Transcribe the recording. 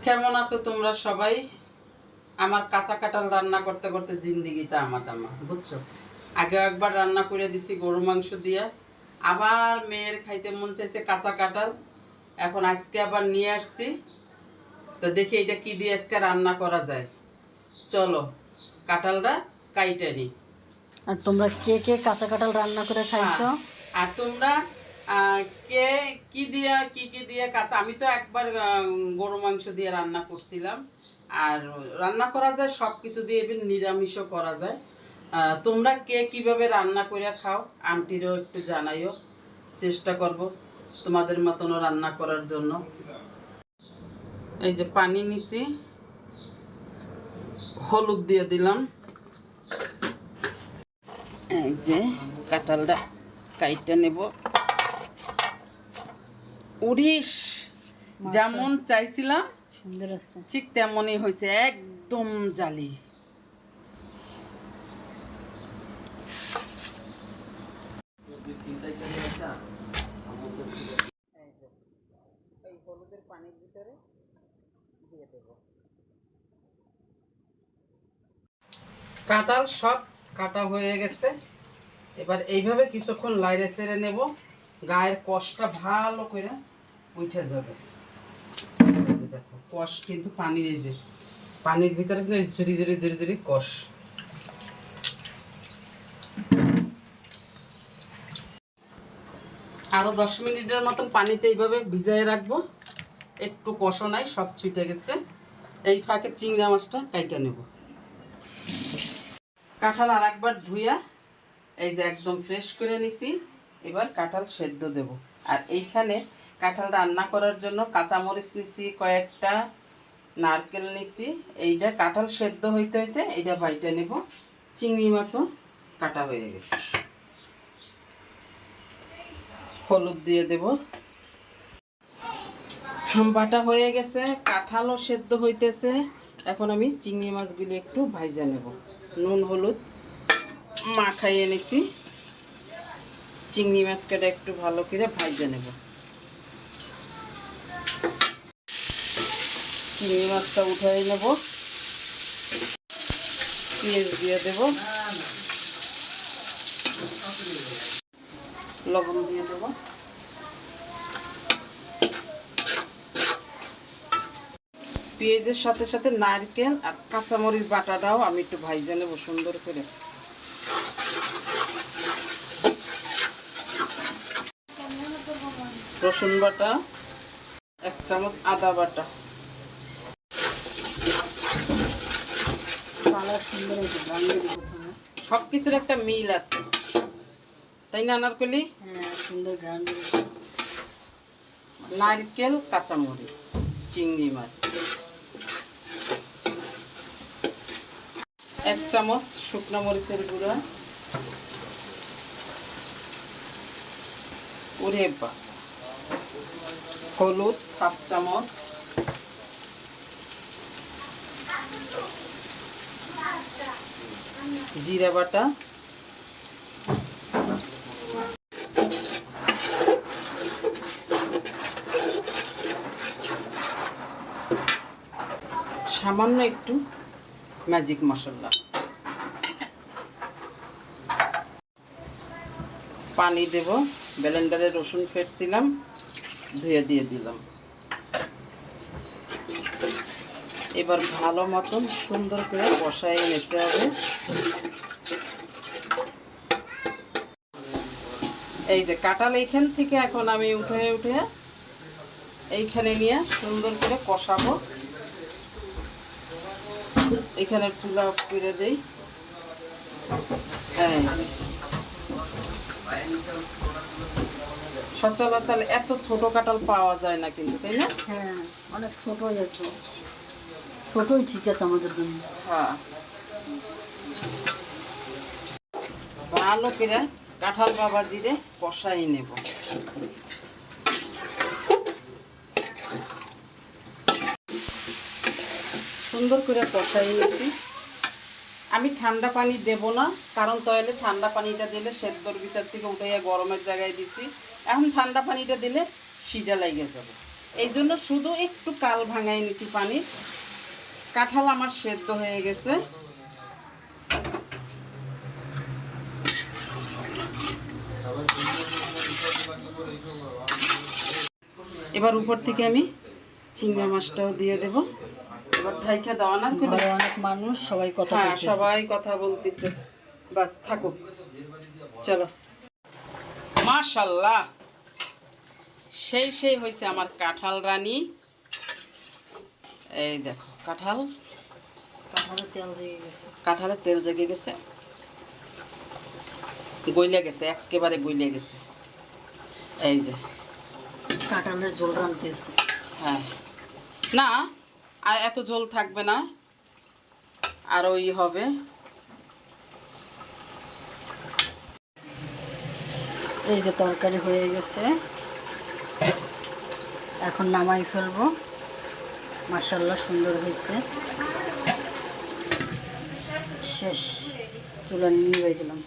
কেমন আছো তোমরা সবাই? আমার কাঁচা কাঁঠাল রান্না করতে করতে জিন্দিগিটা আমাতামা, বুঝছো? আগে একবার রান্না করে দিছি গরু মাংস দিয়া, আবার মেয়ের খাইতে মন চাইছে কাঁচা কাঁঠাল। এখন আজকে আবার নিয়ে আসছি, তো দেখি এটা কি দিয়ে আজকে রান্না করা যায়। চলো কাঁঠালটা কাইটে নি। আর তোমরা কে কে কাঁচা কাঁঠাল রান্না করে খাইছো? আর তোমরা কে কি দিয়া কি কি দিয়ে কাঁচা, আমি তো একবার গরু মাংস দিয়ে রান্না করছিলাম। আর রান্না করা যায় সব কিছু দিয়ে, even নিরামিষও করা যায়। তোমরা কে কিভাবে রান্না করে খাও, আন্টিরও একটু জানাইও, চেষ্টা করব তোমাদের মতনও রান্না করার জন্য। এই যে পানি নিছি, হলুদ দিয়ে দিলাম। এই যে কাঁঠালটা কাইটা নেব। উড়িস যেমন চাইছিলাম সুন্দর আছে, ঠিক তেমনই হয়েছে, একদম জালি। এই হলুদের পানির ভিতরে দিয়ে দেব। কাঁঠাল সব কাটা হয়ে গেছে, এবার এইভাবে কিছুক্ষণ লাইরে সেরে নেব, গায়ের কষটা ভালো করে উঠে যাবে। দেখো কষ কিন্তু পানি, এই যে পানির ভিতরে কিন্তু ঝুড়ি ঝুড়ি ঝুড়ি ঝুড়ি কষ। আরো 10 মিনিটের মতন পানিতে এইভাবে ভিজাই রাখবো, একটু কষও নাই, সব ছুটে গেছে। এই ফাঁকে চিংড়া মাছটা কাইটা নেব। কাঁঠাল আর একবার ধুইয়া এই যে একদম ফ্রেশ করে নিছি। এবার কাঁঠাল সেদ্ধ দেব। আর এইখানে কাঁঠাল রান্না করার জন্য কাঁচামরিচ নিছি কয়েকটা, নারকেল নিছি। এইটা কাঁঠাল সেদ্ধ হইতে হইতে এইটা বাইটা নেব। চিংড়ি মাছও কাটা হয়ে গেছে, হলুদ দিয়ে দেব। বাটা হয়ে গেছে, কাঁঠালও সেদ্ধ হইতেছে। এখন আমি চিংড়ি মাছগুলি একটু ভাইজা নেব, নুন হলুদ মাখাইয়ে নিছি। চিংড়ি মাছটা একটু ভালো করে ভাইজা নেব। চিংড়ি মাছটা উঠাই নেব, পেঁয়াজ দিয়ে দেব, লবণ দিয়ে দেব। পেঁয়াজের সাথে সাথে নারকেল আর কাঁচামরিচ বাটাটাও আমি একটু ভাইজা নেব সুন্দর করে। রসুন বাটা 1 চামচ, আদা বাটা। সব কিছুর একটা মিল আছে, তাই না আনারকলি? হ্যাঁ, সুন্দর গান। নারকেল, কাঁচামরিচ, চিংড়ি মাছ, 1 চামচ শুকনো মরিচের গুঁড়া, ওরে বা, হলুদ 1/2 চামচ, জিরা বাটা, সামান্য একটু ম্যাজিক মশলা, পানি দেব। ব্লেন্ডারে রসুন ফেটছিলাম, ধুয়ে দিয়ে দিলাম। এবার ভালো মতন সুন্দর করে কষাই নিতে হবে। এই যে কাঁঠাল এইখান থেকে এখন আমি উঠে উঠে এইখানে নিয়ে সুন্দর করে কষাবো। এখানে চুলা করে দেই। সচরাচর এত ছোট কাঁঠাল পাওয়া যায় না কিন্তু, তাই না? হ্যাঁ, অনেক ছোটই আছে, ছোটই ঠিক আছে আমাদের জন্য। হ্যাঁ, ভালো করে কাঁঠাল বাবা জিরে কষাই নেব। সুন্দর করে কষাই নিয়েছি। আমি ঠান্ডা পানি দেব না, কারণ তাহলে ঠান্ডা পানিটা দিলে সেদ্ধর ভিতর থেকে উঠাইয়া গরমের জায়গায় দিছি। এখন ঠান্ডা পানিটা দিলে সিজা লেগে যাবে, এই জন্য শুধু একটু কাল ভাঙাই নিচ্ছি পানি। কাঁঠাল আমার সেদ্ধ হয়ে গেছে। এবার উপর থেকে আমি চিংড়ি মাছটাও দিয়ে দেব। এবার ঢাইকা দেওয়া না, ঘরে অনেক মানুষ, সবাই কথা হ্যাঁ বলতেছে। সবাই কথা বলতেছে, বাস থাকুক। চলো, মাশাআল্লাহ, সেই হয়েছে আমার কাঁঠাল রানী। এই দেখো কাঁঠাল, কাঁঠালের তেল জেগে গেছে। কাঁঠালের তেল জেগে গেছে, গইলে গেছে, একেবারে গইলে গেছে। এই যে কাঁঠালের ঝোল রানতেছে। হ্যাঁ, না আর এত ঝোল থাকবে না, আর ওই হবে। এই যে তরকারি হয়ে গেছে, এখন নামাই ফেলবো। মাশাআল্লাহ সুন্দর হয়েছে। শেষ, চুলা নিভাই দিলাম।